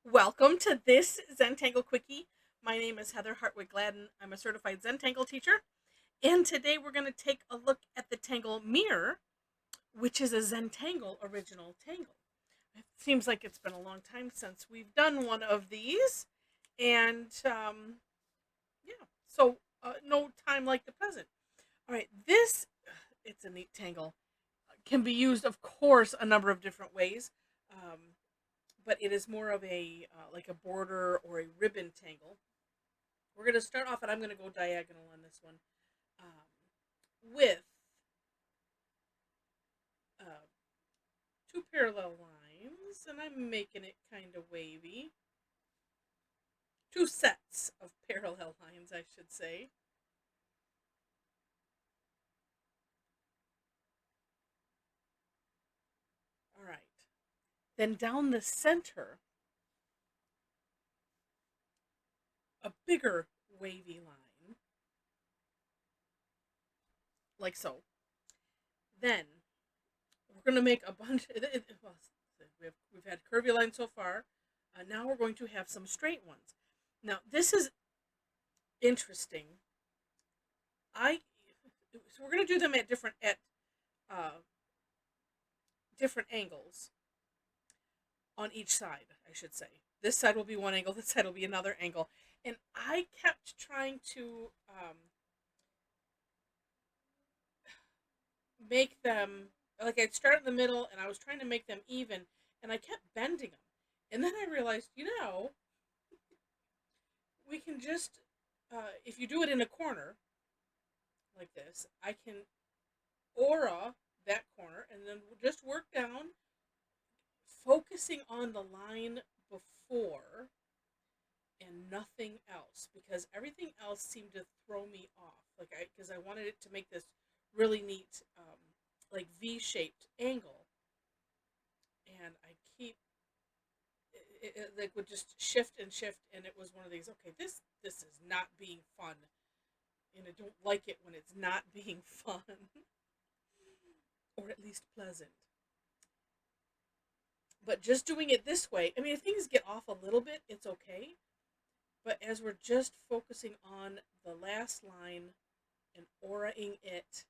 Welcome to this Zentangle Quickie. My name is Heather Hartwick Gladden. I'm a certified Zentangle teacher, and today we're going to take a look at the Tangle Meer, which is a Zentangle original tangle. It seems like it's been a long time since we've done one of these, and yeah, so no time like the present. All right, it's a neat tangle. Can be used, of course, a number of different ways. Um, but it is more of a like a border or a ribbon tangle. We're going to start off, and I'm going to go diagonal on this one with uh, two parallel lines, and I'm making it kind of wavy. Two sets of parallel lines, I should say. All right. Then down the center, a bigger wavy line, like so. Then we're going to make a bunch. Well, we've had curvy lines so far. Now we're going to have some straight ones. Now this is interesting. I so we're going to do them at uh, different angles on each side. I should say this side will be one angle. This side will be another angle. And I kept trying to make them like I'd start in the middle, and I was trying to make them even, and I kept bending them. And then I realized, we can just if you do it in a corner like this, I can aura that corner and then just work down, focusing on the line before and nothing else, because everything else seemed to throw me off. Like because I wanted it to make this really neat, like V-shaped angle, and I keep it like would just shift and shift, and it was one of these. Okay, this is not being fun, and I don't like it when it's not being fun, or at least pleasant. But just doing it this way, I mean, if things get off a little bit, it's okay. But as we're just focusing on the last line and auraing it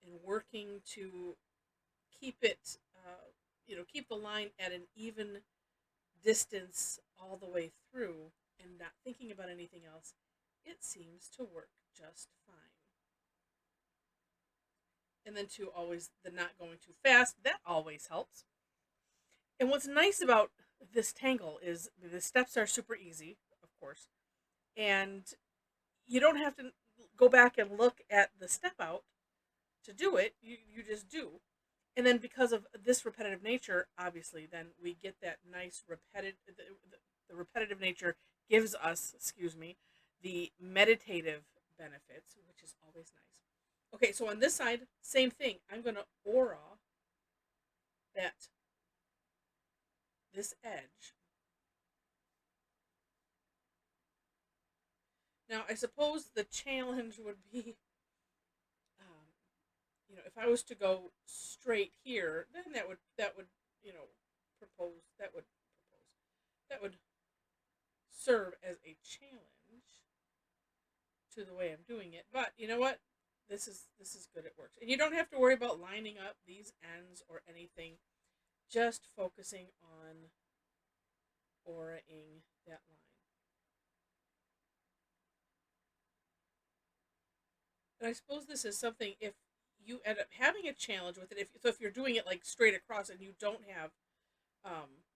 and working to keep it, keep the line at an even distance all the way through and not thinking about anything else, it seems to work just fine. And then to always the not going too fast, that always helps. And what's nice about this tangle is the steps are super easy, of course, and you don't have to go back and look at the step out to do it. You just do. And then because of this repetitive nature, obviously, then we get that nice repetitive. The repetitive nature gives us, excuse me, the meditative benefits, which is always nice. Okay, so on this side, same thing. I'm going to aura that this edge. Now, I suppose the challenge would be, um, if I was to go straight here, then that would, you know, propose that would serve as a challenge to the way I'm doing it. But you know what? This is good. It works, and you don't have to worry about lining up these ends or anything. Just focusing on auraing that line. And I suppose this is something, if you end up having a challenge with it. If you're doing it like straight across and you don't have,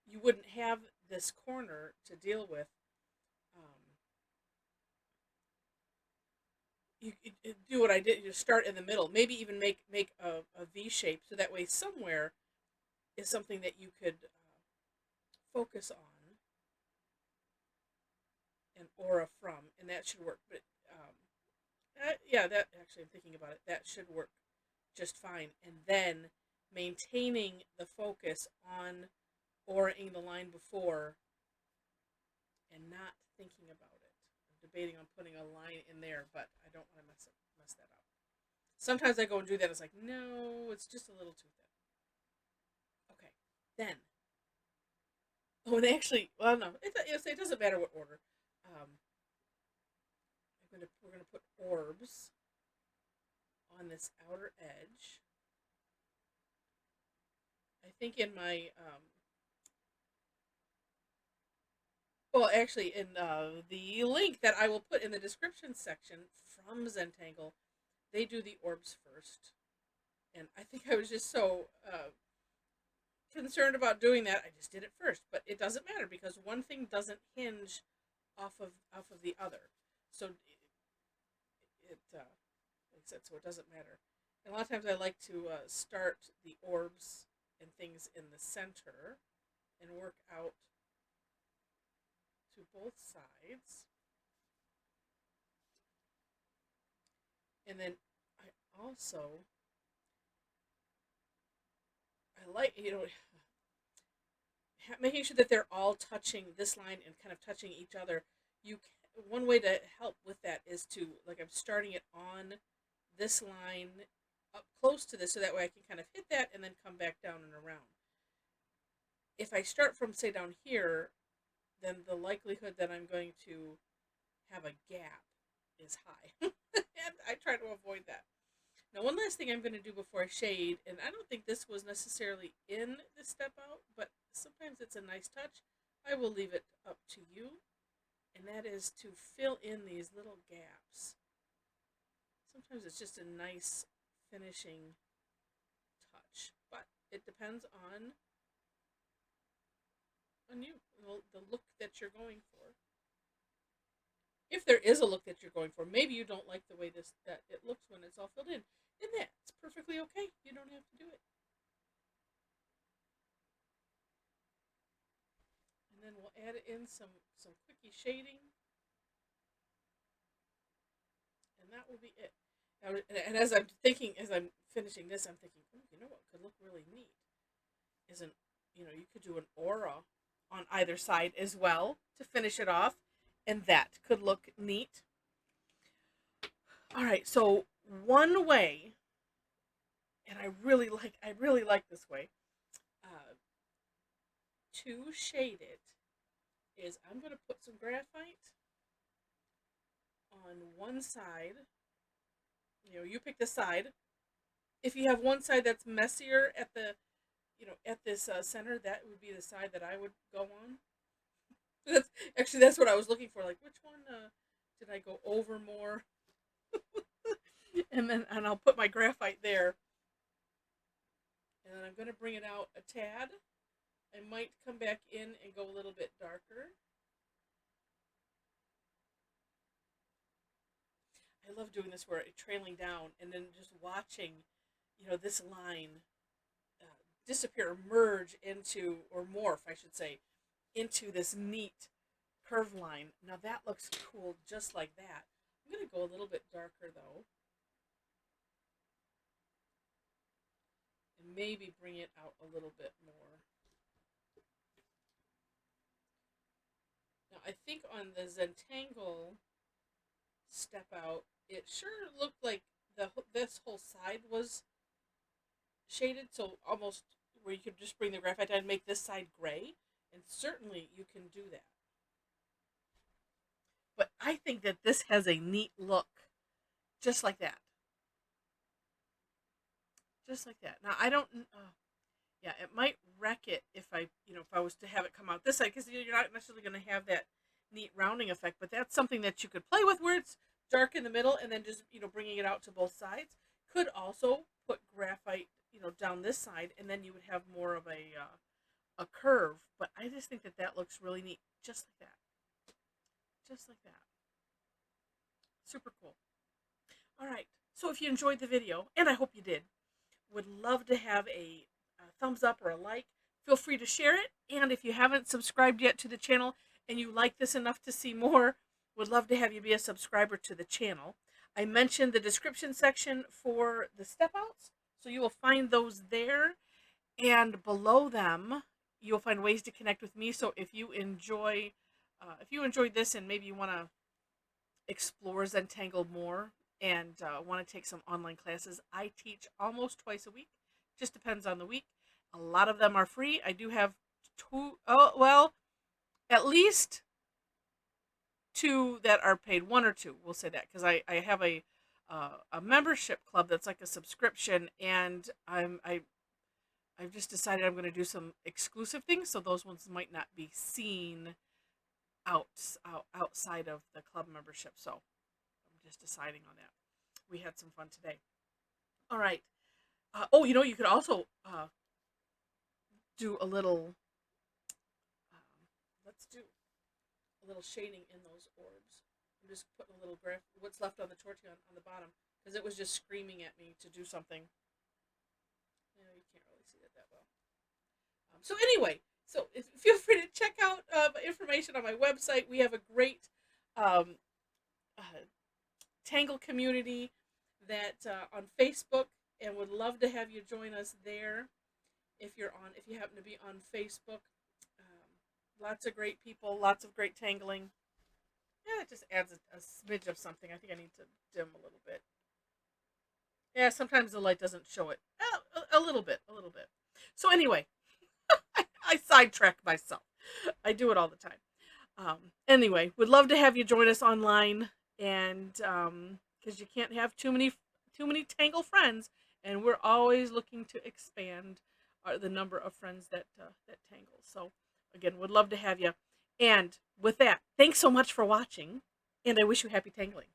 you wouldn't have this corner to deal with. Um, you do what I did. You start in the middle. Maybe even make a V shape, so that way somewhere is something that you could focus on and aura from, and that should work. But yeah, that actually, I'm thinking about it. That should work just fine. And then maintaining the focus on auraing the line before and not thinking about it. I'm debating on putting a line in there, but I don't want to mess that up. Sometimes I go and do that. It's like, no, it's just a little too thin. Okay, then Oh, and actually, well, no, it doesn't matter what order. We're gonna put orbs on this outer edge. I think in my well, actually, in the link that I will put in the description section from Zentangle, they do the orbs first, and I think I was just so concerned about doing that, I just did it first. But it doesn't matter because one thing doesn't hinge off of the other, so it makes sense. So it doesn't matter. And a lot of times I like to start the orbs and things in the center and work out to both sides. And then I also I like making sure that they're all touching this line and kind of touching each other. One way to help with that is to, like, I'm starting it on this line up close to this, so that way I can kind of hit that and then come back down and around. If I start from, say, down here, then the likelihood that I'm going to have a gap is high. And I try to avoid that. Now, one last thing I'm going to do before I shade, and I don't think this was necessarily in the step out, but sometimes it's a nice touch. I will leave it up to you, and that is to fill in these little gaps. Sometimes it's just a nice finishing touch, but it depends on you, the look that you're going for. If there is a look that you're going for, maybe you don't like the way that it looks when it's all filled in, and that's perfectly okay. You don't have to do it. And then we'll add in some quickie shading, and that will be it. Now, and as I'm finishing this, I'm thinking, oh, you know what could look really neat? Isn't you could do an aura on either side as well to finish it off, and that could look neat. All right, so one way, and I really like this way to shade it is I'm going to put some graphite on one side. You pick the side. If you have one side that's messier at the at this center, that would be the side that I would go on. That's what I was looking for. Like, which one did I go over more? And I'll put my graphite there, and then I'm going to bring it out a tad. I might come back in and go a little bit darker. I love doing this where it's trailing down and then just watching, this line disappear, merge into, or morph, I should say, into this neat curve line. Now that looks cool just like that. I'm going to go a little bit darker though, and maybe bring it out a little bit more. Now I think on the Zentangle step out, it sure looked like this whole side was shaded, so almost where you could just bring the graphite down and make this side gray, and certainly you can do that. But I think that this has a neat look, just like that. Just like that. Now, I don't, yeah, it might wreck it if if I was to have it come out this side, because you're not necessarily going to have that neat rounding effect, but that's something that you could play with where it's dark in the middle and then just, bringing it out to both sides. Could also put graphite, down this side, and then you would have more of a curve, but I just think that that looks really neat, just like that. Just like that. Super cool. All right. So if you enjoyed the video, and I hope you did, would love to have a thumbs up or a like. Feel free to share it. And if you haven't subscribed yet to the channel and you like this enough to see more, would love to have you be a subscriber to the channel. I mentioned the description section for the step outs, so you will find those there. And below them, you'll find ways to connect with me. So if you enjoyed this and maybe you want to explore Zentangle more and want to take some online classes, I teach almost twice a week. Just depends on the week. A lot of them are free. I do have two, oh, well, at least two that are paid, one or two, we'll say that, because I have a membership club that's like a subscription, and I've just decided I'm going to do some exclusive things, so those ones might not be seen outside of the club membership. So I'm just deciding on that. We had some fun today. All right. Oh, you could also do a little. Let's do a little shading in those orbs. I'm just putting a little graph. What's left on the tortilla on the bottom, because it was just screaming at me to do something. You can't really see it that well. So anyway, feel free to check out information on my website. We have a great um, uh, Tangle community that on Facebook, and would love to have you join us there if you happen to be on Facebook. Lots of great people, lots of great tangling. Yeah, it just adds a smidge of something. I think I need to dim a little bit. Yeah, sometimes the light doesn't show it. A little bit, a little bit. So anyway, I sidetrack myself. I do it all the time. Anyway, would love to have you join us online, and because you can't have too many Tangle friends, and we're always looking to expand the number of friends that tangle. So again, would love to have you. And with that, thanks so much for watching, and I wish you happy tangling.